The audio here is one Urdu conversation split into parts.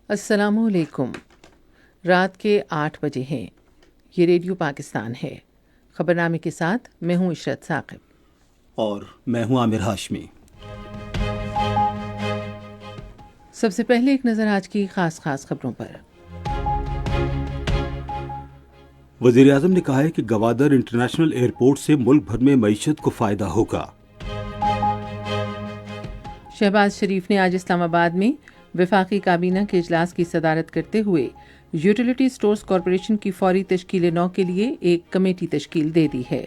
السلام علیکم۔ رات کے 8 بجے ہیں۔ یہ ریڈیو پاکستان ہے۔ خبرنامے کے ساتھ میں ہوں عشرت ثاقب اور میں ہوں عامر ہاشمی۔ سب سے پہلے ایک نظر آج کی خاص خبروں پر۔ وزیر اعظم نے کہا ہے کہ گوادر انٹرنیشنل ایئرپورٹ سے ملک بھر میں معیشت کو فائدہ ہوگا۔ شہباز شریف نے آج اسلام آباد میں وفاقی کابینہ کے اجلاس کی صدارت کرتے ہوئے یوٹیلیٹی سٹورز کارپوریشن کی فوری تشکیل نو کے لیے ایک کمیٹی تشکیل دے دی ہے۔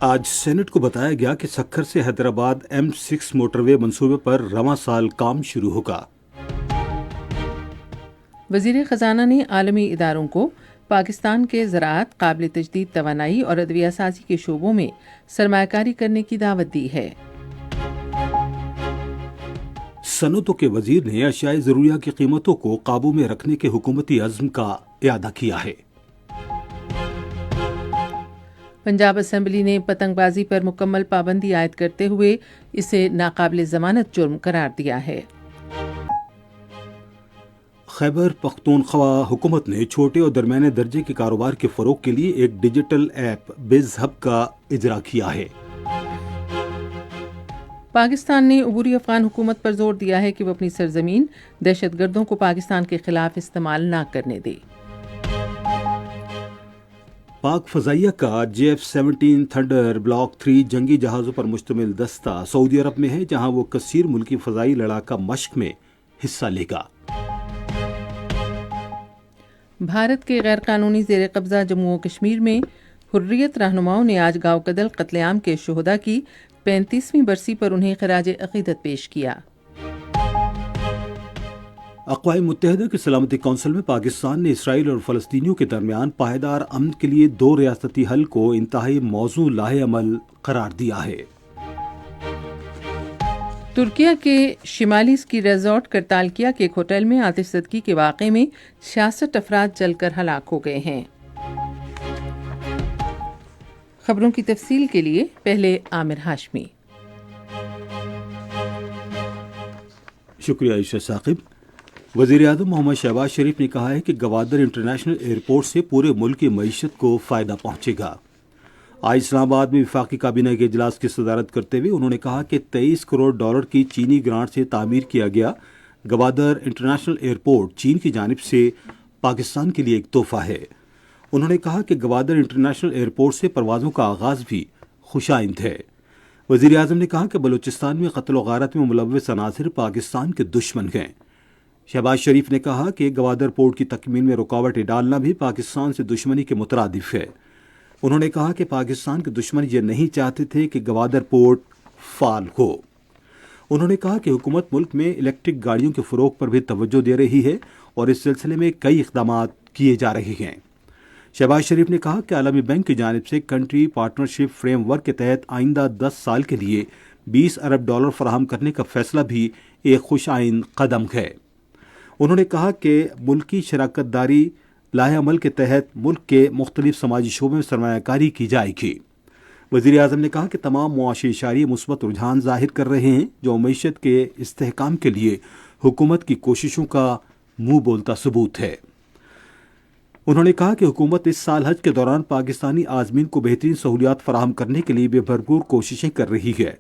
آج سینٹ کو بتایا گیا کہ سکھر سے حیدرآباد M6 موٹر وے منصوبے پر رواں سال کام شروع ہوگا۔ وزیر خزانہ نے عالمی اداروں کو پاکستان کے زراعت، قابل تجدید توانائی اور ادویہ سازی کے شعبوں میں سرمایہ کاری کرنے کی دعوت دی ہے۔ صنعتوں کے وزیر نے اشیاء ضروریہ کی قیمتوں کو قابو میں رکھنے کے حکومتی عزم کا اعادہ کیا ہے۔ پنجاب اسمبلی نے پتنگ بازی پر مکمل پابندی عائد کرتے ہوئے اسے ناقابل ضمانت جرم قرار دیا ہے۔ خیبر پختونخوا حکومت نے چھوٹے اور درمیانے درجے کے کاروبار کے فروغ کے لیے ایک ڈیجیٹل ایپ بز ہب کا اجرا کیا ہے۔ پاکستان نے عبوری افغان حکومت پر زور دیا ہے کہ وہ اپنی سرزمین دہشت گردوں کو پاکستان کے خلاف استعمال نہ کرنے دے۔ پاک فضائیہ کا JF-17 تھنڈر بلاک 3 جنگی جہازوں پر مشتمل دستہ سعودی عرب میں ہے، جہاں وہ کثیر ملکی فضائی لڑاکا مشق میں حصہ لے گا۔ بھارت کے غیر قانونی زیر قبضہ جموں و کشمیر میں حریت رہنماؤں نے آج گاؤں کدل قتل عام کے شہداء کی 35ویں برسی پر انہیں خراج عقیدت پیش کیا۔ اقوام متحدہ کی سلامتی کونسل میں پاکستان نے اسرائیل اور فلسطینیوں کے درمیان پائیدار امن کے لیے 2 ریاستی حل کو انتہائی موزوں لاحِ عمل قرار دیا ہے۔ ترکیہ کے شمالی اسکی ریزورٹ کرتالکیا کے ایک ہوٹل میں آتش زدگی کے واقعے میں 66 افراد جل کر ہلاک ہو گئے ہیں۔ خبروں کی تفصیل کے لیے پہلے عامر ہاشمی۔ شکریہ عائشہ ثاقب۔ وزیر اعظم محمد شہباز شریف نے کہا ہے کہ گوادر انٹرنیشنل ایئرپورٹ سے پورے ملک کی معیشت کو فائدہ پہنچے گا۔ آج اسلام آباد میں وفاقی کابینہ کے اجلاس کی صدارت کرتے ہوئے انہوں نے کہا کہ $23 کروڑ کی چینی گرانٹ سے تعمیر کیا گیا گوادر انٹرنیشنل ایئرپورٹ چین کی جانب سے پاکستان کے لیے ایک تحفہ ہے۔ انہوں نے کہا کہ گوادر انٹرنیشنل ایئرپورٹ سے پروازوں کا آغاز بھی خوش آئند ہے۔ وزیر اعظم نے کہا کہ بلوچستان میں قتل و غارت میں ملوث عناصر پاکستان کے دشمن ہیں۔ شہباز شریف نے کہا کہ گوادر پورٹ کی تکمیل میں رکاوٹیں ڈالنا بھی پاکستان سے دشمنی کے مترادف ہے۔ انہوں نے کہا کہ پاکستان کے دشمن یہ نہیں چاہتے تھے کہ گوادر پورٹ فعال ہو۔ انہوں نے کہا کہ حکومت ملک میں الیکٹرک گاڑیوں کے فروغ پر بھی توجہ دے رہی ہے اور اس سلسلے میں کئی اقدامات کیے جا رہے ہیں۔ شہباز شریف نے کہا کہ عالمی بینک کی جانب سے کنٹری پارٹنرشپ فریم ورک کے تحت آئندہ 10 سال کے لیے $20 ارب فراہم کرنے کا فیصلہ بھی ایک خوش آئند قدم ہے۔ انہوں نے کہا کہ ملکی شراکت داری لاحِ عمل کے تحت ملک کے مختلف سماجی شعبوں میں سرمایہ کاری کی جائے گی۔ وزیر اعظم نے کہا کہ تمام معاشی اشاریے مثبت رجحان ظاہر کر رہے ہیں، جو معیشت کے استحکام کے لیے حکومت کی کوششوں کا منہ بولتا ثبوت ہے۔ انہوں نے کہا کہ حکومت اس سال حج کے دوران پاکستانی عازمین کو بہترین سہولیات فراہم کرنے کے لیے بھرپور کوششیں کر رہی ہے۔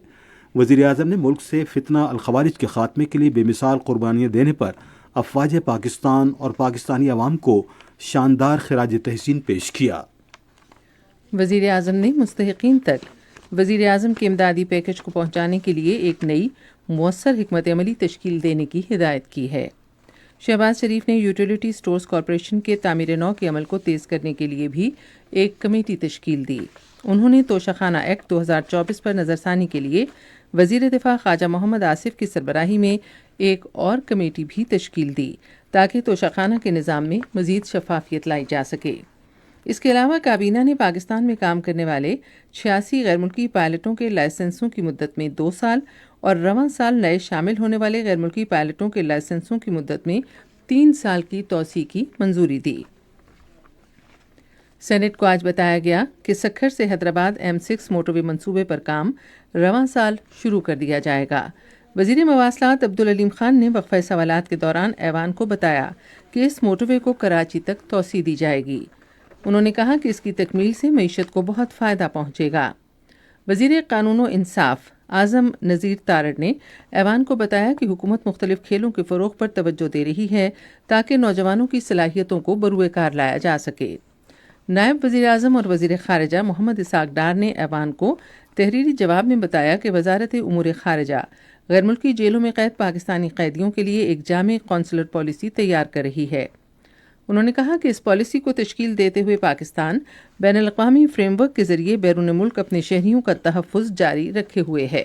وزیر اعظم نے ملک سے فتنہ الخوارج کے خاتمے کے لیے بے مثال قربانیاں دینے پر افواج پاکستان اور پاکستانی عوام کو شاندار خراج تحسین پیش کیا۔ وزیر اعظم نے مستحقین تک وزیر اعظم کے امدادی پیکج کو پہنچانے کے لیے ایک نئی مؤثر حکمت عملی تشکیل دینے کی ہدایت کی ہے۔ شہباز شریف نے یوٹیلیٹی سٹورز کارپوریشن کے تعمیر نو کے عمل کو تیز کرنے کے لیے بھی ایک کمیٹی تشکیل دی۔ انہوں نے توشہ خانہ ایکٹ 2024 پر نظر ثانی کے لیے وزیر دفاع خواجہ محمد آصف کی سربراہی میں ایک اور کمیٹی بھی تشکیل دی تاکہ توشہ خانہ کے نظام میں مزید شفافیت لائی جا سکے۔ اس کے علاوہ کابینہ نے پاکستان میں کام کرنے والے 86 غیر ملکی پائلٹوں کے لائسنسوں کی مدت میں 2 سال اور رواں سال نئے شامل ہونے والے غیر ملکی پائلٹوں کے لائسنسوں کی مدت میں 3 سال کی توسیع کی منظوری دی۔ سینٹ کو آج بتایا گیا کہ سکھر سے حیدرآباد M6 موٹر وے منصوبے پر کام رواں سال شروع کر دیا جائے گا۔ وزیر مواصلات عبدالعلیم خان نے وقفہ سوالات کے دوران ایوان کو بتایا کہ اس موٹر وے کو کراچی تک توسیع دی جائے گی۔ انہوں نے کہا کہ اس کی تکمیل سے معیشت کو بہت فائدہ پہنچے گا۔ وزیر قانون و انصاف اعظم نذیر تارڑ نے ایوان کو بتایا کہ حکومت مختلف کھیلوں کے فروغ پر توجہ دے رہی ہے تاکہ نوجوانوں کی صلاحیتوں کو بروئے کار لایا جا سکے۔ نائب وزیر اعظم اور وزیر خارجہ محمد اسحاق ڈار نے ایوان کو تحریری جواب میں بتایا کہ وزارت امور خارجہ غیر ملکی جیلوں میں قید پاکستانی قیدیوں کے لیے ایک جامع قونسلر پالیسی تیار کر رہی ہے۔ انہوں نے کہا کہ اس پالیسی کو تشکیل دیتے ہوئے پاکستان بین الاقوامی فریم ورک کے ذریعے بیرون ملک اپنے شہریوں کا تحفظ جاری رکھے ہوئے ہے۔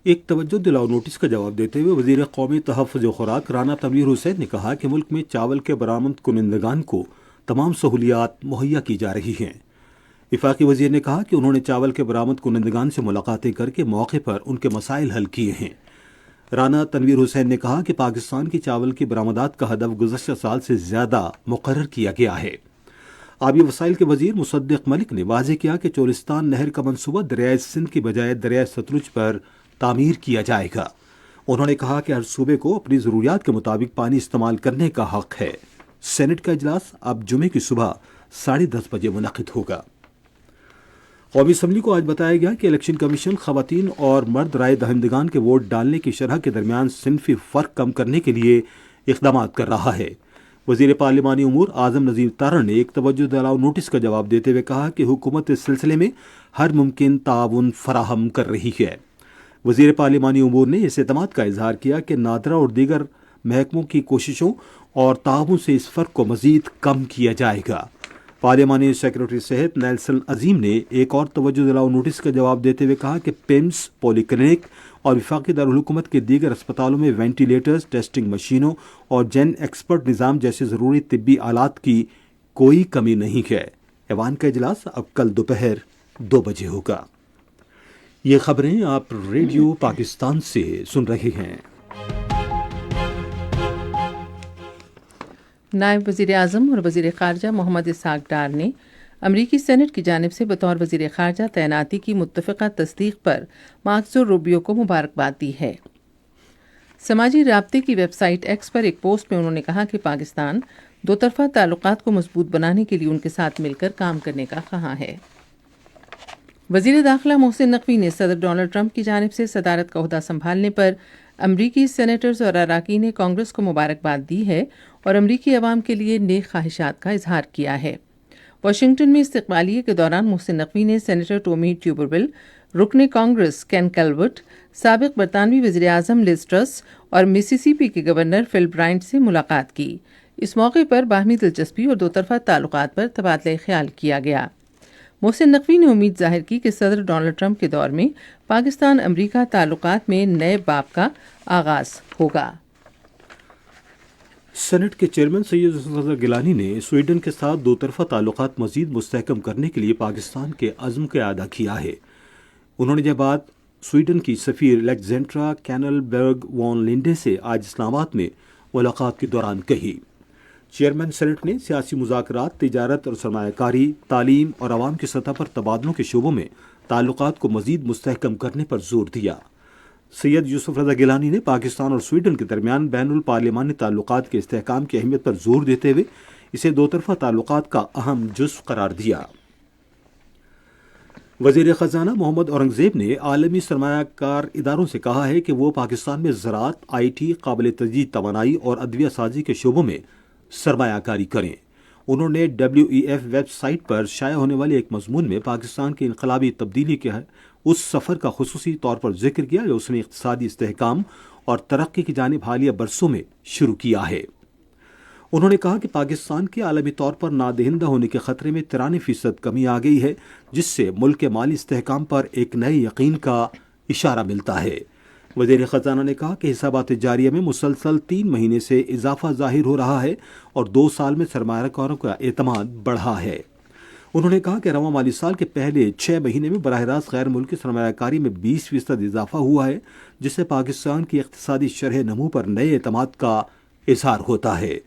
ایک توجہ دلاؤ نوٹس کا جواب دیتے ہوئے وزیر قومی تحفظ و خوراک رانا تنویر حسین نے کہا کہ ملک میں چاول کے برآمد کنندگان کو تمام سہولیات مہیا کی جا رہی ہیں۔ وفاقی وزیر نے کہا کہ انہوں نے چاول کے برآمد کنندگان سے ملاقاتیں کر کے موقع پر ان کے مسائل حل کیے ہیں۔ رانا تنویر حسین نے کہا کہ پاکستان کی چاول کی برآمدات کا ہدف گزشتہ سال سے زیادہ مقرر کیا گیا ہے۔ آبی وسائل کے وزیر مصدق ملک نے واضح کیا کہ چولستان نہر کا منصوبہ دریائے سندھ کی بجائے دریائے ستلج پر تعمیر کیا جائے گا۔ انہوں نے کہا کہ ہر صوبے کو اپنی ضروریات کے مطابق پانی استعمال کرنے کا حق ہے۔ سینٹ کا اجلاس اب جمعے کی صبح 10:30 بجے منعقد ہوگا۔ قومی اسمبلی کو آج بتایا گیا کہ الیکشن کمیشن خواتین اور مرد رائے دہندگان کے ووٹ ڈالنے کی شرح کے درمیان صنفی فرق کم کرنے کے لیے اقدامات کر رہا ہے۔ وزیر پارلیمانی امور اعظم نذیر تارڑ نے ایک توجہ دلاؤ نوٹس کا جواب دیتے ہوئے کہا کہ حکومت اس سلسلے میں ہر ممکن تعاون فراہم کر رہی ہے۔ وزیر پارلیمانی امور نے اس اعتماد کا اظہار کیا کہ نادرا اور دیگر محکموں کی کوششوں اور تعاون سے اس فرق کو مزید کم کیا جائے گا۔ پارلیمانی سیکرٹری صحت نیلسن عظیم نے ایک اور توجہ دلاؤ نوٹس کا جواب دیتے ہوئے کہا کہ پیمز، پولی کلینک اور وفاقی دارالحکومت کے دیگر اسپتالوں میں وینٹیلیٹرز، ٹیسٹنگ مشینوں اور جین ایکسپرٹ نظام جیسے ضروری طبی آلات کی کوئی کمی نہیں ہے۔ ایوان کا اجلاس اب کل دوپہر 2 بجے ہوگا۔ یہ خبریں آپ ریڈیو پاکستان سے سن رہے ہیں۔ نائب وزیر اعظم اور وزیر خارجہ محمد اسحاق ڈار نے امریکی سینٹ کی جانب سے بطور وزیر خارجہ تعیناتی کی متفقہ تصدیق پر مارکو روبیو کو مبارکباد دی ہے۔ سماجی رابطے کی ویب سائٹ ایکس پر ایک پوسٹ میں انہوں نے کہا کہ پاکستان دو طرفہ تعلقات کو مضبوط بنانے کے لیے ان کے ساتھ مل کر کام کرنے کا خواہاں ہے۔ وزیر داخلہ محسن نقوی نے صدر ڈونلڈ ٹرمپ کی جانب سے صدارت کا عہدہ سنبھالنے پر امریکی سینیٹرز اور اراکین کانگریس کو مبارکباد دی ہے اور امریکی عوام کے لیے نیک خواہشات کا اظہار کیا ہے۔ واشنگٹن میں استقبالیے کے دوران محسن نقوی نے سینیٹر ٹومی ٹیوبرول، رکن کانگریس کین کیلورٹ، سابق برطانوی وزیر اعظم لیز ٹرس اور مسیسیپی کے گورنر فل برائنٹ سے ملاقات کی۔ اس موقع پر باہمی دلچسپی اور دو طرفہ تعلقات پر تبادلہ خیال کیا گیا۔ محسن نقوی نے امید ظاہر کی کہ صدر ڈونلڈ ٹرمپ کے دور میں پاکستان امریکہ تعلقات میں نئے باب کا آغاز ہوگا۔ سینٹ کے چیئرمین سید یوسف رضا گیلانی نے سویڈن کے ساتھ دو طرفہ تعلقات مزید مستحکم کرنے کے لیے پاکستان کے عزم کا اعادہ کیا ہے۔ انہوں نے یہ بات سویڈن کی سفیر الیگزینڈرا کینلبرگ وان لینڈے سے آج اسلام آباد میں ملاقات کے دوران کہی۔ چیئرمین سینٹ نے سیاسی مذاکرات، تجارت اور سرمایہ کاری، تعلیم اور عوام کی سطح پر تبادلوں کے شعبوں میں تعلقات کو مزید مستحکم کرنے پر زور دیا۔ سید یوسف رضا گیلانی نے پاکستان اور سویڈن کے درمیان بین الپارلیمانی تعلقات کے استحکام کی اہمیت پر زور دیتے ہوئے اسے دو طرفہ تعلقات کا اہم جزو قرار دیا۔ وزیر خزانہ محمد اورنگزیب نے عالمی سرمایہ کار اداروں سے کہا ہے کہ وہ پاکستان میں زراعت، آئی ٹی، قابل تجدید توانائی اور ادویہ سازی کے شعبوں میں سرمایہ کاری کریں۔ انہوں نے WEF ویب سائٹ پر شائع ہونے والے ایک مضمون میں پاکستان کی انقلابی تبدیلی کے اس سفر کا خصوصی طور پر ذکر کیا جو اس نے اقتصادی استحکام اور ترقی کی جانب حالیہ برسوں میں شروع کیا ہے۔ انہوں نے کہا کہ پاکستان کے عالمی طور پر نادہندہ ہونے کے خطرے میں 93% کمی آ گئی ہے، جس سے ملک کے مالی استحکام پر ایک نئے یقین کا اشارہ ملتا ہے۔ وزیر خزانہ نے کہا کہ حسابات جاریہ میں مسلسل 3 مہینے سے اضافہ ظاہر ہو رہا ہے اور 2 سال میں سرمایہ کاروں کا اعتماد بڑھا ہے۔ انہوں نے کہا کہ رواں مالی سال کے پہلے 6 مہینے میں براہ راست غیر ملکی سرمایہ کاری میں 20% اضافہ ہوا ہے، جس سے پاکستان کی اقتصادی شرح نمو پر نئے اعتماد کا اظہار ہوتا ہے۔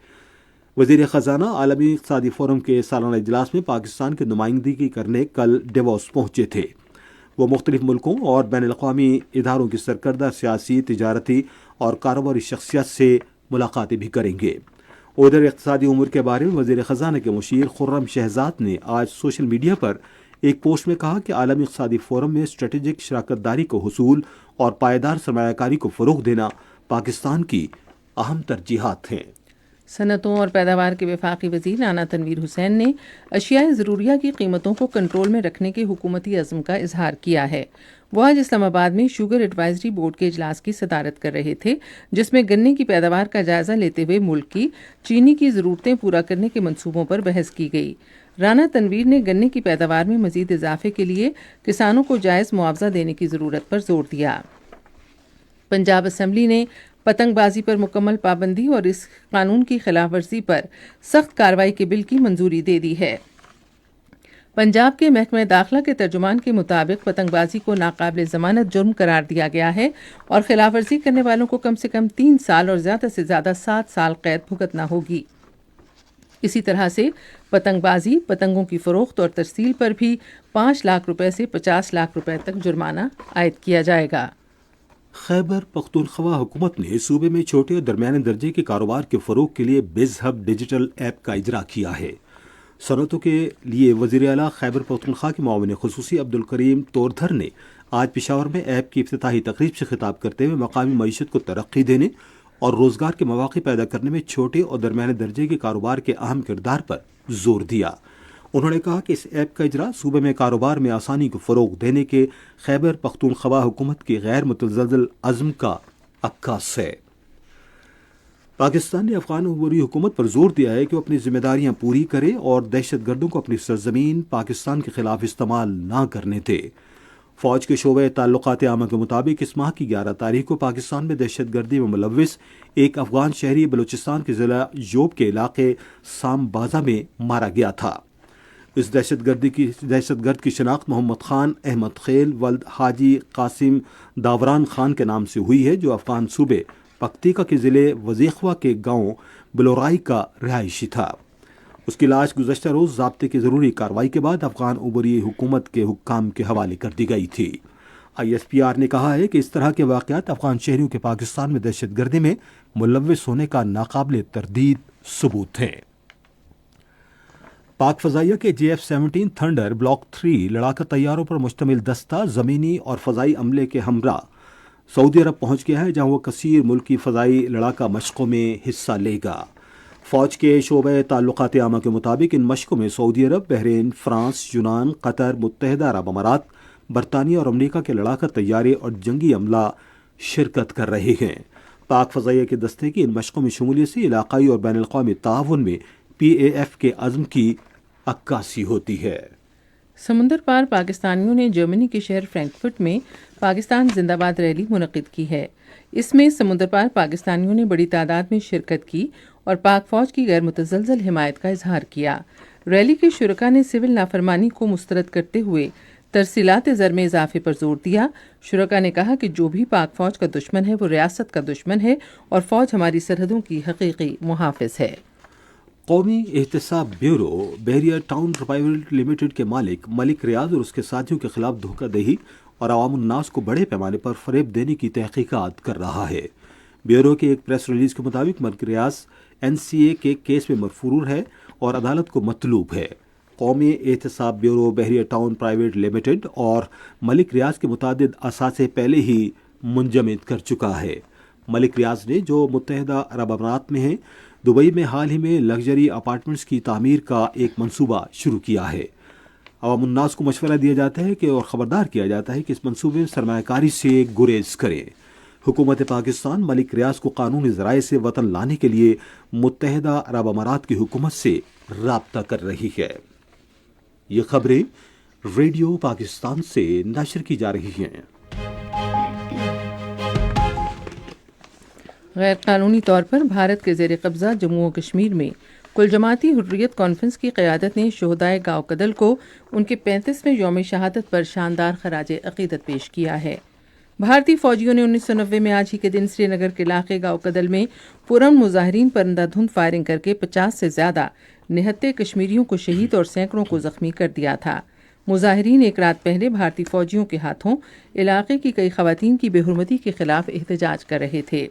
وزیر خزانہ عالمی اقتصادی فورم کے سالانہ اجلاس میں پاکستان کی نمائندگی کرنے کل ڈیووس پہنچے تھے۔ وہ مختلف ملکوں اور بین الاقوامی اداروں کی سرکردہ سیاسی، تجارتی اور کاروباری شخصیت سے ملاقاتیں بھی کریں گے۔ ادھر اقتصادی امور کے بارے میں وزیر خزانہ کے مشیر خرم شہزاد نے آج سوشل میڈیا پر ایک پوسٹ میں کہا کہ عالمی اقتصادی فورم میں اسٹریٹجک شراکت داری کو حصول اور پائیدار سرمایہ کاری کو فروغ دینا پاکستان کی اہم ترجیحات ہیں۔ صنعتوں اور پیداوار کے وفاقی وزیر رانا تنویر حسین نے اشیاء ضروریہ کی قیمتوں کو کنٹرول میں رکھنے کے حکومتی عزم کا اظہار کیا ہے۔ وہ آج اسلام آباد میں شوگر ایڈوائزری بورڈ کے اجلاس کی صدارت کر رہے تھے، جس میں گنے کی پیداوار کا جائزہ لیتے ہوئے ملک کی چینی کی ضرورتیں پورا کرنے کے منصوبوں پر بحث کی گئی۔ رانا تنویر نے گنے کی پیداوار میں مزید اضافے کے لیے کسانوں کو جائز معاوضہ دینے کی ضرورت پر زور دیا۔ پنجاب اسمبلی نے پتنگ بازی پر مکمل پابندی اور اس قانون کی خلاف ورزی پر سخت کارروائی کے بل کی منظوری دے دی ہے۔ پنجاب کے محکمہ داخلہ کے ترجمان کے مطابق پتنگ بازی کو ناقابل ضمانت جرم قرار دیا گیا ہے اور خلاف ورزی کرنے والوں کو کم سے کم 3 سال اور زیادہ سے زیادہ 7 سال قید بھگتنا ہوگی۔ اسی طرح سے پتنگ بازی، پتنگوں کی فروخت اور ترسیل پر بھی 5 لاکھ روپے سے 50 لاکھ روپے تک جرمانہ عائد کیا جائے گا۔ خیبر پختونخوا حکومت نے صوبے میں چھوٹے اور درمیانے درجے کے کاروبار کے فروغ کے لیے بز ہب ڈیجیٹل ایپ کا اجرا کیا ہے۔ صنعتوں کے لیے وزیر اعلیٰ خیبر پختونخوا کے معاون خصوصی عبدالکریم توردھر نے آج پشاور میں ایپ کی افتتاحی تقریب سے خطاب کرتے ہوئے مقامی معیشت کو ترقی دینے اور روزگار کے مواقع پیدا کرنے میں چھوٹے اور درمیانے درجے کے کاروبار کے اہم کردار پر زور دیا۔ انہوں نے کہا کہ اس ایپ کا اجرا صوبے میں کاروبار میں آسانی کو فروغ دینے کے خیبر پختونخوا حکومت کے غیر متزلزل عزم کا عکاس ہے۔ پاکستان نے افغان عبوری حکومت پر زور دیا ہے کہ وہ اپنی ذمہ داریاں پوری کرے اور دہشت گردوں کو اپنی سرزمین پاکستان کے خلاف استعمال نہ کرنے دے۔ فوج کے شعبہ تعلقات عامہ کے مطابق اس ماہ کی 11 تاریخ کو پاکستان میں دہشت گردی میں ملوث ایک افغان شہری بلوچستان کے ضلع یوب کے علاقے سام بازا میں مارا گیا تھا۔ اس دہشت گرد کی شناخت محمد خان احمد خیل ولد حاجی قاسم داوران خان کے نام سے ہوئی ہے، جو افغان صوبے پکتیکا کے ضلع وزیخوا کے گاؤں بلورائی کا رہائشی تھا۔ اس کی لاش گزشتہ روز ضابطے کی ضروری کارروائی کے بعد افغان عبوری حکومت کے حکام کے حوالے کر دی گئی تھی۔ ISPR نے کہا ہے کہ اس طرح کے واقعات افغان شہریوں کے پاکستان میں دہشت گردی میں ملوث ہونے کا ناقابل تردید ثبوت ہے۔ پاک فضائیہ کے JF-17 تھنڈر بلاک 3 لڑاکا طیاروں پر مشتمل دستہ زمینی اور فضائی عملے کے ہمراہ سعودی عرب پہنچ گیا ہے، جہاں وہ کثیر ملکی فضائی لڑاکا مشقوں میں حصہ لے گا۔ فوج کے شعبہ تعلقات عامہ کے مطابق ان مشقوں میں سعودی عرب، بحرین، فرانس، یونان، قطر، متحدہ عرب امارات، برطانیہ اور امریکہ کے لڑاکا طیارے اور جنگی عملہ شرکت کر رہے ہیں۔ پاک فضائیہ کے دستے کی ان مشقوں میں شمولیت سے علاقائی اور بین الاقوامی تعاون میں PAF کے عزم کی عکاسی ہوتی ہے۔ سمندر پار پاکستانیوں نے جرمنی کے شہر فرینکفرٹ میں پاکستان زندہ باد ریلی منعقد کی ہے۔ اس میں سمندر پار پاکستانیوں نے بڑی تعداد میں شرکت کی اور پاک فوج کی غیر متزلزل حمایت کا اظہار کیا۔ ریلی کے شرکاء نے سول نافرمانی کو مسترد کرتے ہوئے ترسیلات زر میں اضافے پر زور دیا۔ شرکاء نے کہا کہ جو بھی پاک فوج کا دشمن ہے وہ ریاست کا دشمن ہے اور فوج ہماری سرحدوں کی حقیقی محافظ ہے۔ قومی احتساب بیورو بحریہ ٹاؤن پرائیویٹ لمیٹڈ کے مالک ملک ریاض اور اس کے ساتھیوں کے خلاف دھوکہ دہی اور عوام الناس کو بڑے پیمانے پر فریب دینے کی تحقیقات کر رہا ہے۔ بیورو کے ایک پریس ریلیز کے مطابق ملک ریاض NCA کے کیس میں مرفوع ہے اور عدالت کو مطلوب ہے۔ قومی احتساب بیورو بحریہ ٹاؤن پرائیویٹ لمیٹڈ اور ملک ریاض کے متعدد اثاثے پہلے ہی منجمد کر چکا ہے۔ ملک ریاض نے، جو متحدہ عرب امارات میں ہیں، دبئی میں حال ہی میں لگژری اپارٹمنٹس کی تعمیر کا ایک منصوبہ شروع کیا ہے۔ عوام الناس کو مشورہ دیا جاتا ہے کہ اور خبردار کیا جاتا ہے کہ اس منصوبے میں سرمایہ کاری سے گریز کریں۔ حکومت پاکستان ملک ریاض کو قانونی ذرائع سے وطن لانے کے لیے متحدہ عرب امارات کی حکومت سے رابطہ کر رہی ہے۔ یہ خبریں ریڈیو پاکستان سے نشر کی جا رہی ہیں۔ غیر قانونی طور پر بھارت کے زیر قبضہ جموں و کشمیر میں کل جماعتی حریت کانفرنس کی قیادت نے شہدائے گاؤ کدل کو ان کے 35ویں یوم شہادت پر شاندار خراج عقیدت پیش کیا ہے۔ بھارتی فوجیوں نے 1990 میں آج ہی کے دن سری نگر کے علاقے گاؤ کدل میں پرامن مظاہرین پر اندھا دھند فائرنگ کر کے 50 سے زیادہ نہتے کشمیریوں کو شہید اور سینکڑوں کو زخمی کر دیا تھا۔ مظاہرین ایک رات پہلے بھارتی فوجیوں کے ہاتھوں علاقے کی کئی خواتین کی بے حرمتی کے خلاف احتجاج کر رہے تھے۔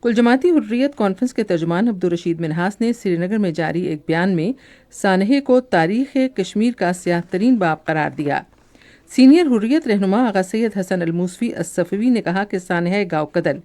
کل جماعتی حریت کانفرنس کے ترجمان عبدالرشید منہاس نے سری نگر میں جاری ایک بیان میں سانحے کو تاریخ کشمیر کا سیاہ ترین باب قرار دیا۔ سینئر حریت رہنما آغا سید حسن الموسوی الصفوی نے کہا کہ سانحہ گاؤں کدل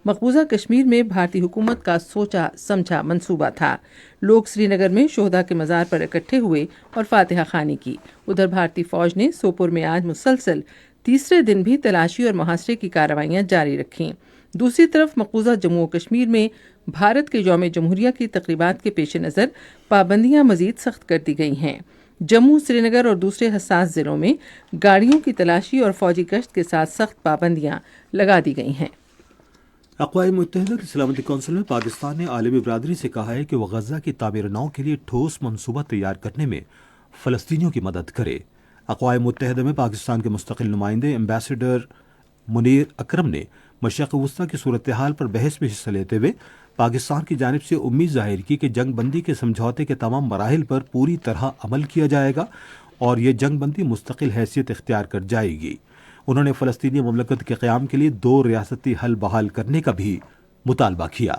مقبوضہ کشمیر میں بھارتی حکومت کا سوچا سمجھا منصوبہ تھا۔ لوگ سری نگر میں شہداء کے مزار پر اکٹھے ہوئے اور فاتحہ خوانی کی۔ ادھر بھارتی فوج نے سوپور میں آج مسلسل تیسرے دن بھی تلاشی اور محاصرے کی کارروائیاں جاری رکھیں۔ دوسری طرف مقبوضہ جموں و کشمیر میں بھارت کے یوم جمہوریہ کی تقریبات کے پیش نظر پابندیاں مزید سخت کر دی گئی ہیں۔ جموں، سری نگر اور دوسرے حساس ضلعوں میں گاڑیوں کی تلاشی اور فوجی گشت کے ساتھ سخت پابندیاں لگا دی گئی ہیں۔ اقوام متحدہ کی سلامتی کونسل میں پاکستان نے عالمی برادری سے کہا ہے کہ وہ غزہ کی تعمیر نو کے لیے ٹھوس منصوبہ تیار کرنے میں فلسطینیوں کی مدد کرے۔ اقوام متحدہ میں پاکستان کے مستقل نمائندے ایمبیسڈر منیر اکرم نے مشرق وسطی کی صورتحال پر بحث میں حصہ لیتے ہوئے پاکستان کی جانب سے امید ظاہر کی کہ جنگ بندی کے سمجھوتے کے تمام مراحل پر پوری طرح عمل کیا جائے گا اور یہ جنگ بندی مستقل حیثیت اختیار کر جائے گی۔ انہوں نے فلسطینی مملکت کے قیام کے لیے 2 ریاستی حل بحال کرنے کا بھی مطالبہ کیا۔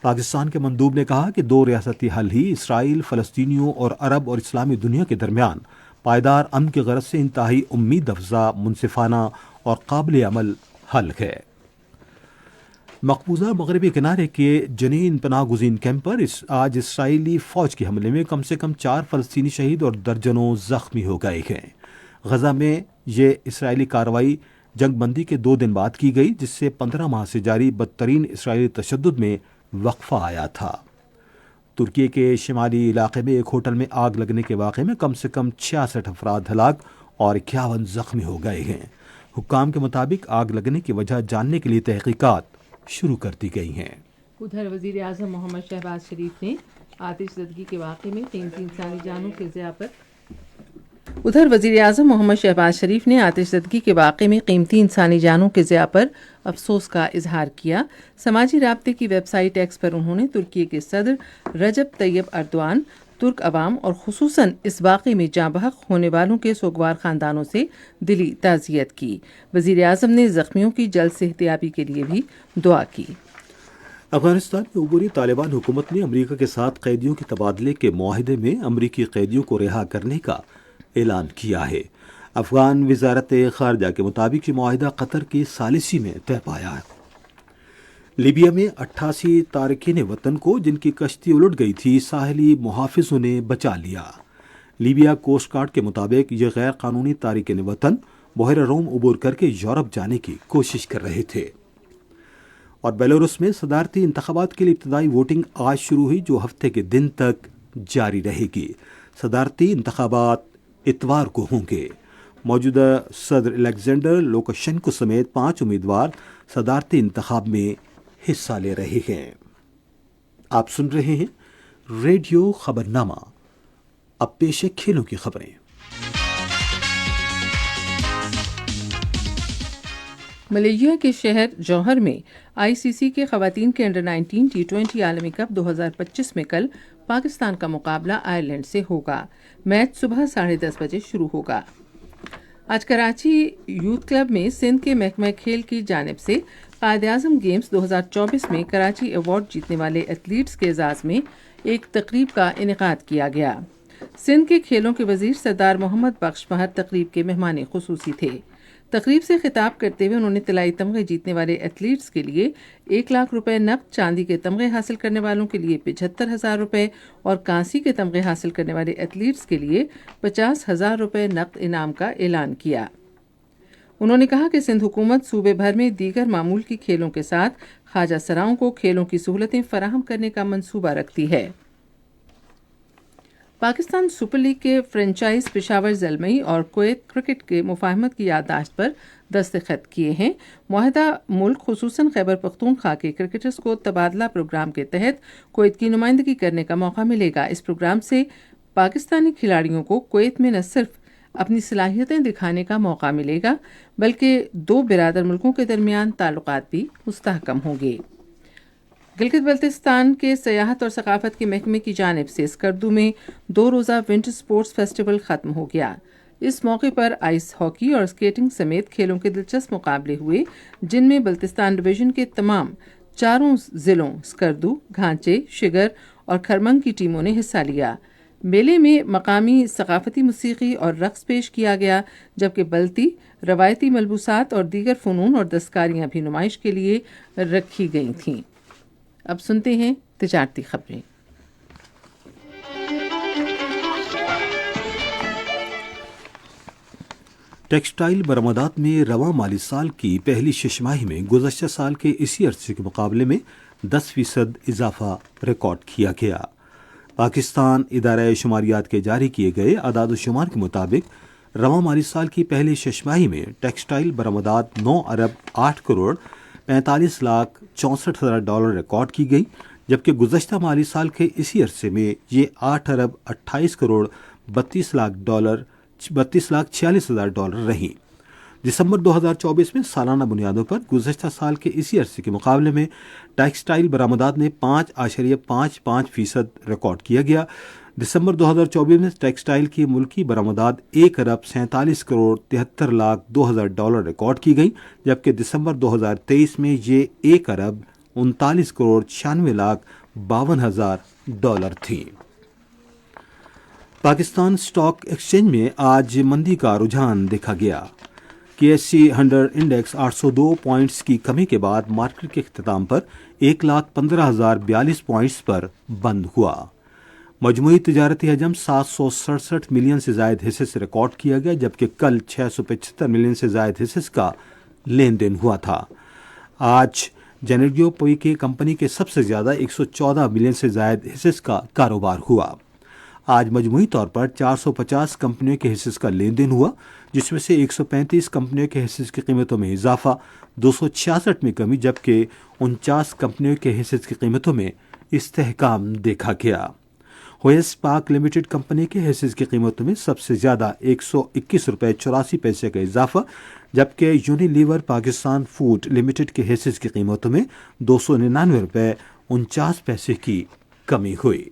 پاکستان کے مندوب نے کہا کہ 2 ریاستی حل ہی اسرائیل، فلسطینیوں اور عرب اور اسلامی دنیا کے درمیان پائیدار امن کی غرض سے انتہائی امید افزا، منصفانہ اور قابل عمل حل ہے۔ مقبوضہ مغربی کنارے کے جنین پناہ گزین کیمپ پر آج اسرائیلی فوج کے حملے میں کم سے کم 4 فلسطینی شہید اور درجنوں زخمی ہو گئے ہیں۔ غزہ میں یہ اسرائیلی کارروائی جنگ بندی کے 2 دن بعد کی گئی، جس سے 15 ماہ سے جاری بدترین اسرائیلی تشدد میں وقفہ آیا تھا۔ ترکی کے شمالی علاقے میں ایک ہوٹل میں آگ لگنے کے واقعے میں کم سے کم 66 افراد ہلاک اور 51 زخمی ہو گئے ہیں۔ حکام کے مطابق آگ لگنے کی وجہ جاننے کے لیے تحقیقات شروع کر دی گئی ہیں۔ ادھر وزیر اعظم محمد شہباز شریف نے آتش زدگی کے واقعے میں قیمتی انسانی جانوں کے ضیاع پر افسوس کا اظہار کیا۔ سماجی رابطے کی ویب سائٹ ایکس پر انہوں نے ترکی کے صدر رجب طیب اردوان، ترک عوام اور خصوصاً اس واقعے میں جاں بحق ہونے والوں کے سوگوار خاندانوں سے دلی تعزیت کی۔ وزیر اعظم نے زخمیوں کی جلد صحتیابی کے لیے بھی دعا کی۔ افغانستان میں عبوری طالبان حکومت نے امریکہ کے ساتھ قیدیوں کے تبادلے کے معاہدے میں امریکی قیدیوں کو رہا کرنے کا اعلان کیا ہے۔ افغان وزارت خارجہ کے مطابق یہ معاہدہ قطر کی ثالثی میں طے پایا ہے۔ لیبیا میں 88 تارکین وطن کو، جن کی کشتی الٹ گئی تھی، ساحلی محافظوں نے بچا لیا۔ لیبیا کوسٹ گارڈ کے مطابق یہ غیر قانونی تارکین وطن بحیرہ روم عبور کر کے یورپ جانے کی کوشش کر رہے تھے۔ اور بیلاروس میں صدارتی انتخابات کے لیے ابتدائی ووٹنگ آج شروع ہوئی، جو ہفتے کے دن تک جاری رہے گی۔ صدارتی انتخابات اتوار کو ہوں گے۔ موجودہ صدر الیگزینڈر لوکاشینکو سمیت 5 امیدوار صدارتی انتخاب میں حصہ لے رہے ہیں۔ آپ سن رہے ہیں ریڈیو خبرنامہ۔ اب پیش ہے کھیلوں کی خبریں۔ ملیشیا کے شہر جوہر میں آئی سی سی کے خواتین کے انڈر 19 T20 عالمی کپ 2025 میں کل پاکستان کا مقابلہ آئرلینڈ سے ہوگا۔ میچ صبح 10:30 بجے شروع ہوگا۔ آج کراچی یوتھ کلب میں سندھ کے محکمہ کھیل کی جانب سے قائد اعظم گیمز 2024 میں کراچی ایوارڈ جیتنے والے ایتھلیٹس کے اعزاز میں ایک تقریب کا انعقاد کیا گیا۔ سندھ کے کھیلوں کے وزیر سردار محمد بخش مہر تقریب کے مہمان خصوصی تھے۔ تقریب سے خطاب کرتے ہوئے انہوں نے طلائی تمغے جیتنے والے ایتھلیٹس کے لیے 1 لاکھ روپے نقد، چاندی کے تمغے حاصل کرنے والوں کے لیے 75,000 روپے اور کانسی کے تمغے حاصل کرنے والے ایتھلیٹس کے لیے 50,000 روپے نقد انعام کا اعلان کیا۔ انہوں نے کہا کہ سندھ حکومت صوبے بھر میں دیگر معمول کی کھیلوں کے ساتھ خواجہ سراؤں کو کھیلوں کی سہولتیں فراہم کرنے کا منصوبہ رکھتی ہے۔ پاکستان سپر لیگ کے فرنچائز پشاور زلمئی اور کویت کرکٹ کے مفاہمت کی یادداشت پر دستخط کیے ہیں۔ معاہدہ ملک خصوصاً خیبر پختونخوا کے کرکٹرز کو تبادلہ پروگرام کے تحت کویت کی نمائندگی کرنے کا موقع ملے گا۔ اس پروگرام سے پاکستانی کھلاڑیوں کو کویت میں نہ صرف اپنی صلاحیتیں دکھانے کا موقع ملے گا بلکہ 2 برادر ملکوں کے درمیان تعلقات بھی مستحکم ہوں گے۔ گلگت بلتستان کے سیاحت اور ثقافت کے محکمے کی جانب سے اسکردو میں 2 روزہ ونٹر سپورٹس فیسٹیول ختم ہو گیا۔ اس موقع پر آئس ہاکی اور اسکیٹنگ سمیت کھیلوں کے دلچسپ مقابلے ہوئے، جن میں بلتستان ڈویژن کے تمام 4 ضلعوں اسکردو، گھانچے، شگر اور کھرمنگ کی ٹیموں نے حصہ لیا۔ میلے میں مقامی ثقافتی موسیقی اور رقص پیش کیا گیا، جبکہ بلتی، روایتی ملبوسات اور دیگر فنون اور دستکاریاں بھی نمائش کے لیے رکھی گئی تھیں۔ اب سنتے ہیں تجارتی خبریں۔ ٹیکسٹائل برآمدات میں رواں مالی سال کی پہلی شش ماہی میں گزشتہ سال کے اسی عرصے کے مقابلے میں 10% اضافہ ریکارڈ کیا گیا۔ پاکستان ادارہ شماریات کے جاری کیے گئے اعداد و شمار کے مطابق رواں مالی سال کی پہلی شش ماہی میں ٹیکسٹائل برآمدات 9 ارب 8 کروڑ 45 لاکھ 64 ہزار ڈالر ریکارڈ کی گئی، جبکہ گزشتہ مالی سال کے اسی عرصے میں یہ 8 ارب 28 کروڑ 32 لاکھ 46 ہزار ڈالر رہیں۔ دسمبر 2024 میں سالانہ بنیادوں پر گزشتہ سال کے اسی عرصے کے مقابلے میں ٹیکسٹائل برآمدات میں 5.55% ریکارڈ کیا گیا۔ دسمبر 2024 میں ٹیکسٹائل کی ملکی برآمدات 1 ارب 47 کروڑ 73 لاکھ 2 ہزار ڈالر ریکارڈ کی گئی، جبکہ دسمبر 2023 میں یہ 1 ارب 39 کروڑ 96 لاکھ 52 ہزار ڈالر تھی۔ پاکستان اسٹاک ایکسچینج میں آج مندی کا رجحان دیکھا گیا۔ KSE 100 انڈیکس 802 پوائنٹس کی کمی کے بعد مارکیٹ کے اختتام پر 1,15,042 پوائنٹس پر بند ہوا۔ مجموعی تجارتی حجم 767 ملین سے زائد حصے سے ریکارڈ کیا گیا، جبکہ کل 675 ملین سے زائد حصے کا لین دین ہوا تھا۔ آج جنریو پوئی کے کمپنی کے سب سے زیادہ 114 ملین سے زائد حصے کا کاروبار ہوا۔ آج مجموعی طور پر 450 کمپنیوں کے حصص کا لین دین ہوا، جس میں سے 135 کمپنیوں کے حصص کی قیمتوں میں اضافہ، 266 میں کمی، جبکہ 49 کمپنیوں کے حصص کی قیمتوں میں استحکام دیکھا گیا۔ ہویس پاک لمیٹڈ کمپنی کے حصص کی قیمتوں میں سب سے زیادہ 121 روپے 84 پیسے کا اضافہ، جبکہ یونیلیور پاکستان فوڈ لمیٹڈ کے حصص کی قیمتوں میں 299 روپے 49 پیسے کی کمی ہوئی۔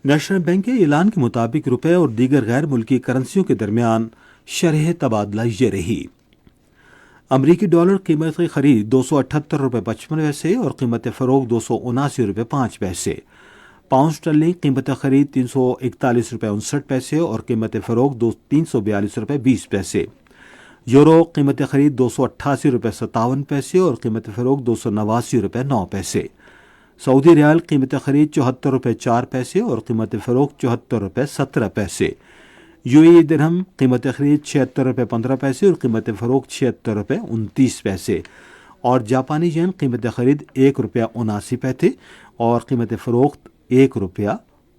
نیشنل بینک کے اعلان کے مطابق روپے اور دیگر غیر ملکی کرنسیوں کے درمیان شرح تبادلہ یہ رہی۔ امریکی ڈالر قیمت خرید 278 روپے 55 پیسے اور قیمت فروخت 279 روپے 5 پیسے۔ پاؤنڈ اسٹرلنگ قیمت خرید 341 روپے 59 پیسے اور قیمت فروخت 342 روپے 20 پیسے۔ یورو قیمت خرید 288 روپے 57 پیسے اور قیمت فروخت 289 روپے 9 پیسے۔ سعودی ریال قیمت خرید 74 روپے 4 پیسے اور قیمت فروخت 74 روپے 17 پیسے۔ UAE درہم قیمت خرید 76 روپے 15 پیسے اور قیمت فروخت 76 روپے 29 پیسے۔ اور جاپانی ین قیمت خرید 1 روپیہ 79 پیسے اور قیمت فروخت 1 روپیہ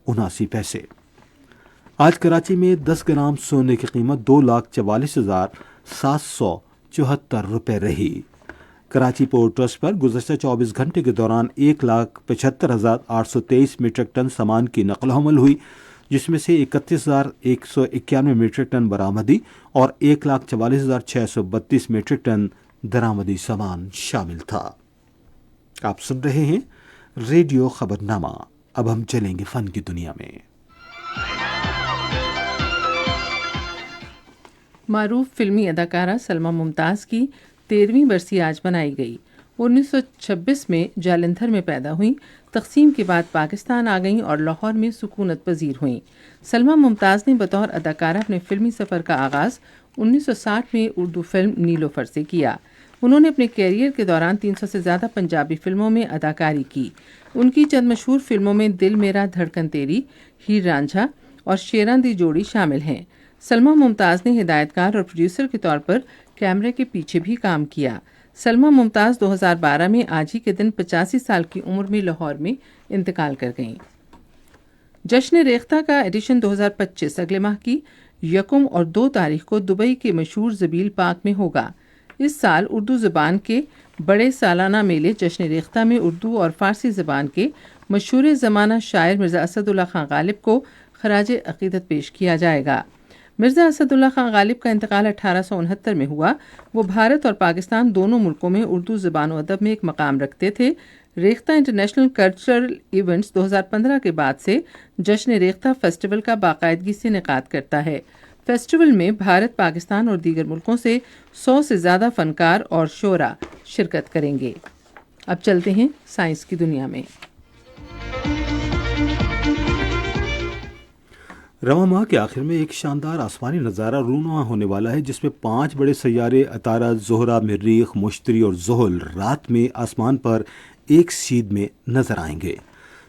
79 پیسے۔ آج کراچی میں 10 گرام سونے کی قیمت 2,44,774 روپے رہی۔ کراچی پورٹ ٹرسٹ پر گزشتہ 24 گھنٹے کے دوران 1,75,823 میٹرک ٹن سامان کی نقل و حمل ہوئی، جس میں سے 31,191 میٹرک ٹن برآمدی اور 1,44,632 میٹرک ٹن درآمدی سامان شامل تھا۔ آپ سن رہے ہیں ریڈیو خبرنامہ۔ اب ہم چلیں گے فن کی دنیا میں۔ معروف فلمی اداکارہ سلما ممتاز کی 13ویں برسی آج منائی گئی۔ 1926 میں جالندھر میں پیدا ہوئیں، تقسیم کے بعد پاکستان آ گئیں اور لاہور میں سکونت پذیر ہوئیں۔ سلما ممتاز نے بطور اداکارہ اپنے فلمی سفر کا آغاز 1960 میں اردو فلم نیلوفر سے کیا۔ انہوں نے اپنے کیریئر کے دوران 300 سے زیادہ پنجابی فلموں میں اداکاری کی۔ ان کی چند مشہور فلموں میں دل میرا دھڑکن تیری، ہیر رانجھا اور شیراں دی جوڑی شامل ہیں۔ سلما ممتاز نے ہدایت کار اور پروڈیوسر کے طور پر کیمرے کے پیچھے بھی کام کیا۔ سلما ممتاز 2012 میں آج ہی کے دن 85 سال کی عمر میں لاہور میں انتقال کر گئیں۔ جشن ریختہ کا ایڈیشن 2025 اگلے ماہ کی 1 اور 2 تاریخ کو دبئی کے مشہور زبیل پارک میں ہوگا۔ اس سال اردو زبان کے بڑے سالانہ میلے جشن ریختہ میں اردو اور فارسی زبان کے مشہور زمانہ شاعر مرزا اسد اللہ خان غالب کو خراج عقیدت پیش کیا جائے گا۔ مرزا اسد اللہ خان غالب کا انتقال 1869 میں ہوا۔ وہ بھارت اور پاکستان دونوں ملکوں میں اردو زبان و ادب میں ایک مقام رکھتے تھے۔ ریختہ انٹرنیشنل کلچرل ایونٹس 2015 کے بعد سے جشن ریختہ فیسٹیول کا باقاعدگی سے انعقاد کرتا ہے۔ فیسٹیول میں بھارت، پاکستان اور دیگر ملکوں سے 100 سے زیادہ فنکار اور شعراء شرکت کریں گے۔ اب چلتے ہیں سائنس کی دنیا میں۔ رواں ماہ کے آخر میں ایک شاندار آسمانی نظارہ رونما ہونے والا ہے، جس میں 5 بڑے سیارے عطارد، زہرہ، مریخ، مشتری اور زحل رات میں آسمان پر ایک سیدھ میں نظر آئیں گے۔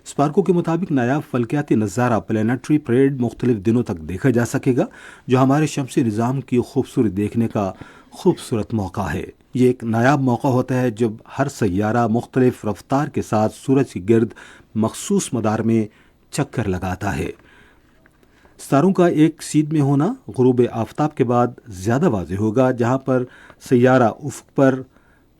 اسپارکو کے مطابق نایاب فلکیاتی نظارہ پلانیٹری پریڈ مختلف دنوں تک دیکھا جا سکے گا، جو ہمارے شمسی نظام کی خوبصورتی دیکھنے کا خوبصورت موقع ہے۔ یہ ایک نایاب موقع ہوتا ہے جب ہر سیارہ مختلف رفتار کے ساتھ سورج کے گرد مخصوص مدار میں چکر لگاتا ہے۔ ستاروں کا ایک سیدھ میں ہونا غروب آفتاب کے بعد زیادہ واضح ہوگا، جہاں پر سیارہ افق پر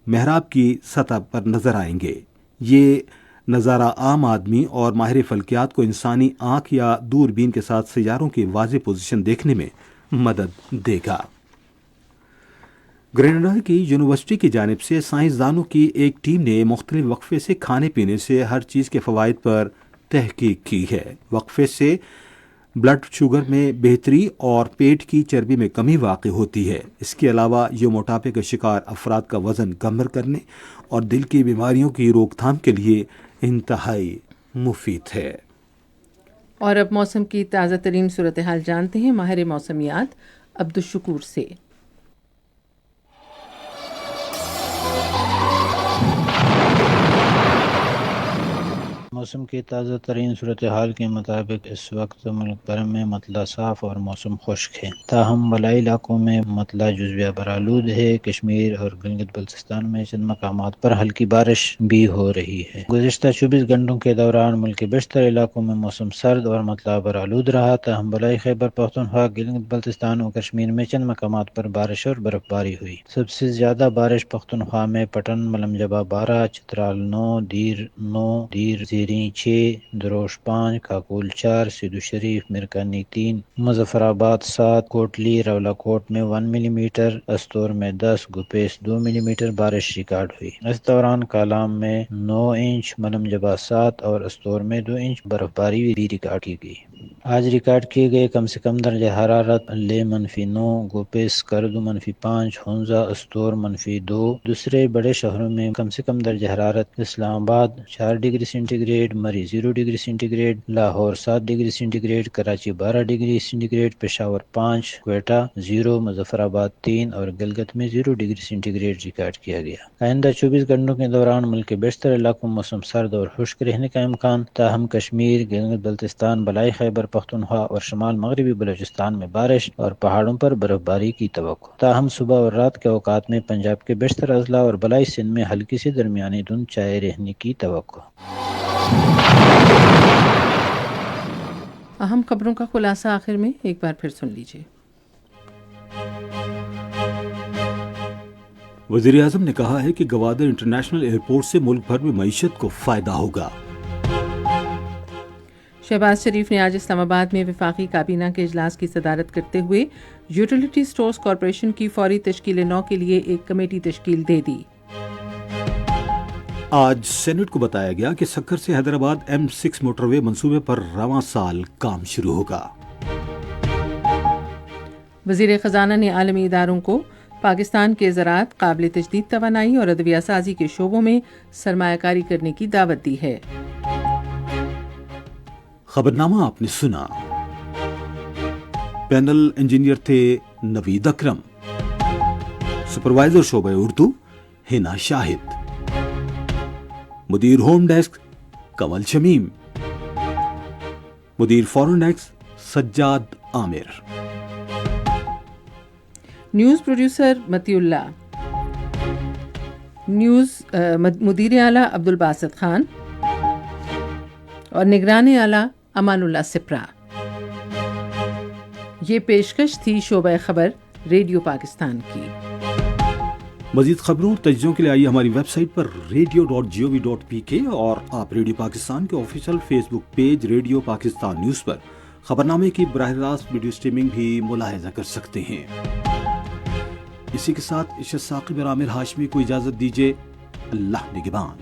محراب کی سطح پر نظر آئیں گے۔ یہ نظارہ عام آدمی اور ماہر فلکیات کو انسانی آنکھ یا دوربین کے ساتھ سیاروں کی واضح پوزیشن دیکھنے میں مدد دے گا۔ گریناڈا کی یونیورسٹی کی جانب سے سائنسدانوں کی ایک ٹیم نے مختلف وقفے سے کھانے پینے سے ہر چیز کے فوائد پر تحقیق کی ہے۔ وقفے سے بلڈ شوگر میں بہتری اور پیٹ کی چربی میں کمی واقع ہوتی ہے۔ اس کے علاوہ یہ موٹاپے کا شکار افراد کا وزن کم کرنے اور دل کی بیماریوں کی روک تھام کے لیے انتہائی مفید ہے۔ اور اب موسم کی تازہ ترین صورتحال جانتے ہیں ماہر موسمیات عبدالشکور سے۔ موسم کی تازہ ترین صورتحال کے مطابق اس وقت ملک بھر میں مطلع صاف اور موسم خشک ہے، تاہم بالائی علاقوں میں مطلع جزویہ برآلود ہے۔ کشمیر اور گلگت بلتستان میں چند مقامات پر ہلکی بارش بھی ہو رہی ہے۔ گزشتہ 24 گھنٹوں کے دوران ملک کے بیشتر علاقوں میں موسم سرد اور مطلع برآلود رہا، تاہم بالائی خیبر پختونخوا، گلگت بلتستان اور کشمیر میں چند مقامات پر بارش اور برف باری ہوئی۔ سب سے زیادہ بارش پختونخوا میں پٹن، ملم جبہ 12، چترال 9، دیر 9، دیر زیریں 6، دروش 5، کاکول 4، سیدو شریف، مرکانی 3، مظفر آباد 7، کوٹلی رولا کوٹ میں 1 ملی میٹر، استور میں 10، گپیس 2 ملی میٹر بارش ریکارڈ ہوئی۔ اس دوران کالام میں 9 انچ، ملم جبہ 7 اور استور میں 2 انچ برف باری بھی ریکارڈ کی گئی۔ آج ریکارڈ کیے گئے کم سے کم درجہ حرارت لے -9، گوپیس کردو -5، ہنزا استور -2۔ دوسرے بڑے شہروں میں کم سے کم درجہ حرارت Islamabad 4 degree centigrade, Murree 0 degree centigrade, Lahore 7 degree centigrade, Karachi 12 degree centigrade, Peshawar 5، Quetta 0، Muzaffarabad 3 اور گلگت میں 0 ڈگری سینٹی گریڈ ریکارڈ کیا گیا۔ آئندہ 24 گھنٹوں کے دوران ملک کے بیشتر علاقوں میں موسم سرد اور خشک رہنے کا امکان، تاہم کشمیر، گلگت بلتستان، بالائی خیبر پختونخوا اور شمال مغربی بلوچستان میں بارش اور پہاڑوں پر برف باری کی توقع۔ تاہم صبح اور رات کے اوقات میں پنجاب کے بیشتر اضلاع اور بالائی سندھ میں ہلکی سے درمیانی دھند چھائے رہنے کی توقع۔ اہم خبروں کا خلاصہ آخر میں ایک بار پھر سن لیجیے۔ وزیر اعظم نے کہا ہے کہ گوادر انٹرنیشنل ایئرپورٹ سے ملک بھر میں معیشت کو فائدہ ہوگا۔ شہباز شریف نے آج اسلام آباد میں وفاقی کابینہ کے اجلاس کی صدارت کرتے ہوئے یوٹیلیٹی سٹورز کارپوریشن کی فوری تشکیل نو کے لیے ایک کمیٹی تشکیل دے دی۔ آج سینٹ کو بتایا گیا کہ سکھر سے حیدرآباد M6 موٹر وے منصوبے پر رواں سال کام شروع ہوگا۔ وزیر خزانہ نے عالمی اداروں کو پاکستان کے زراعت، قابل تجدید توانائی اور ادویہ سازی کے شعبوں میں سرمایہ کاری کرنے کی دعوت دی ہے۔ خبرنامہ آپ نے سنا۔ پینل انجینئر تھے نوید اکرم، سپروائزر شعبہ اردو ہنا شاہد، مدیر ہوم ڈیسک کمل شمیم، مدیر فورن ڈیسک سجاد عامر، نیوز پروڈیوسر متی اللہ، نیوز مدیر اعلیٰ عبدالباسط خان اور نگران اعلیٰ امان اللہ سپرا۔ یہ پیشکش تھی شعبہ خبر ریڈیو پاکستان کی۔ مزید خبروں اور تجزیوں کے لیے آئیے ہماری ویب سائٹ پر radio.gov.pk اور آپ ریڈیو پاکستان کے آفیشیل فیس بک پیج ریڈیو پاکستان نیوز پر خبرنامے کی براہ راست ویڈیو سٹریمنگ بھی ملاحظہ کر سکتے ہیں۔ اسی کے ساتھ اشرت ثاقب اور عامر ہاشمی کو اجازت دیجیے۔ اللہ نگہبان۔